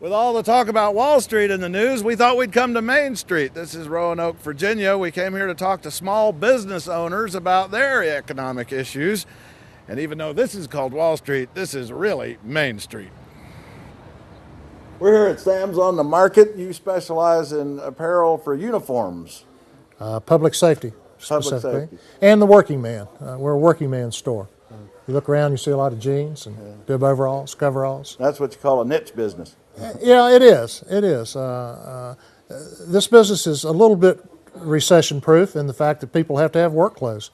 With all the talk about Wall Street in the news, we thought we'd come to Main Street. This is Roanoke, Virginia. We came here to talk to small business owners about their economic issues. And even though this is called Wall Street, this is really Main Street. We're here at Sam's on the Market. You specialize in apparel for uniforms. Public safety, Public safety. And the working man. We're a working man store. You look around, you see a lot of jeans and bib overalls, coveralls. That's what you call a niche business. Yeah, it is. It is. This business is a little bit recession-proof in the fact that people have to have work clothes.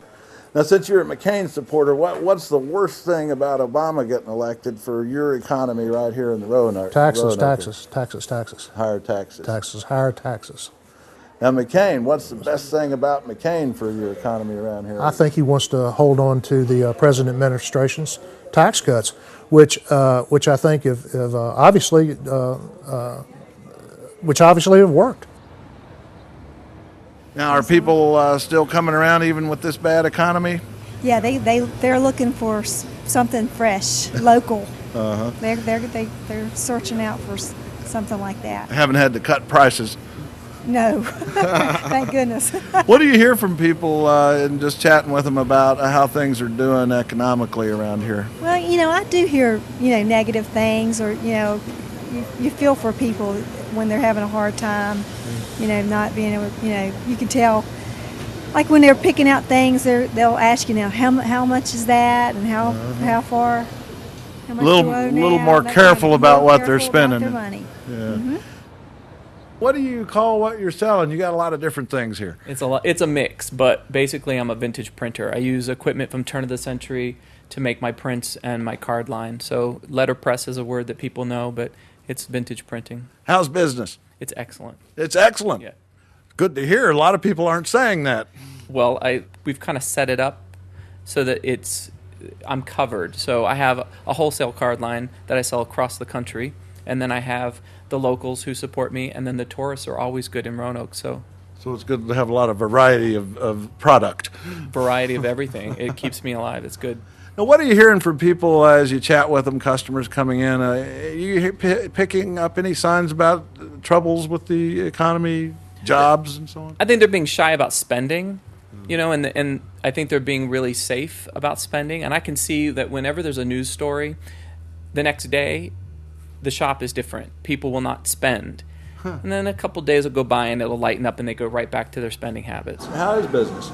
Now, since you're a McCain supporter, what's the worst thing about Obama getting elected for your economy right here in the Roanoke? Taxes. Higher taxes. Higher taxes. Now, McCain, what's the best thing about McCain for your economy around here? I think he wants to hold on to the present administration's tax cuts, which I think have obviously have worked. Now, are people still coming around even with this bad economy? Yeah, they're looking for something fresh, local. They're searching out for something like that. I haven't had to cut prices. No, thank goodness. What do you hear from people and just chatting with them about how things are doing economically around here? Well, I do hear, negative things, or, you feel for people when they're having a hard time, not being able, you can tell, like when they're picking out things, they'll ask you how much is that, and how far, how much you owe now. Little more careful about what they're spending. About their money. Yeah. Mm-hmm. What do you call what you're selling? You got a lot of different things here. It's a mix, but basically I'm a vintage printer. I use equipment from turn of the century to make my prints and my card line. So letterpress is a word that people know, but it's vintage printing. How's business? It's excellent. It's excellent. Yeah. Good to hear. A lot of people aren't saying that. Well, we've kind of set it up so that I'm covered. So I have a wholesale card line that I sell across the country, and then I have the locals who support me, and then the tourists are always good in Roanoke. So it's good to have a lot of variety of product. Variety of everything. It keeps me alive. It's good. Now, what are you hearing from people as you chat with them, customers coming in? You picking up any signs about troubles with the economy, jobs, and so on? I think they're being shy about spending, and I think they're being really safe about spending. And I can see that whenever there's a news story, the next day, the shop is different. People will not spend. And then a couple days will go by and it'll lighten up and they go right back to their spending habits. How is business?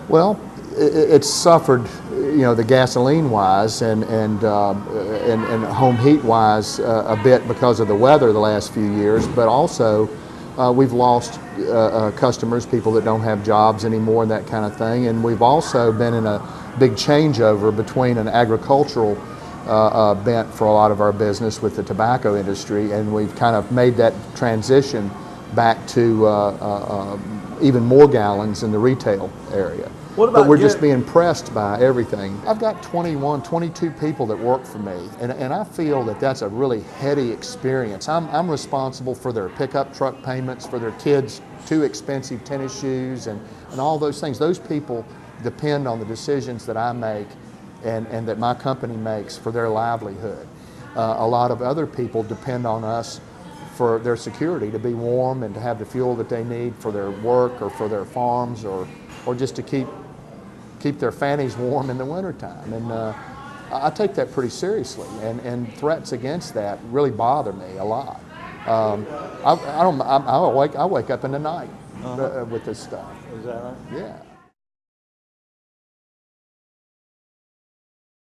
Well, it's suffered, the gasoline-wise and home heat-wise a bit because of the weather the last few years, but also we've lost customers, people that don't have jobs anymore and that kind of thing. And we've also been in a big changeover between an agricultural bent for a lot of our business with the tobacco industry, and we've kind of made that transition back to even more gallons in the retail area. But we're just being pressed by everything. I've got 22 people that work for me, and I feel that that's a really heady experience. I'm responsible for their pickup truck payments, for their kids' 2 expensive tennis shoes, and all those things. Those people depend on the decisions that I make and that my company makes for their livelihood. A lot of other people depend on us for their security, to be warm and to have the fuel that they need for their work or for their farms or just to keep their fannies warm in the wintertime. And I take that pretty seriously, and threats against that really bother me a lot. I wake up in the night with this stuff. Is that right? Yeah.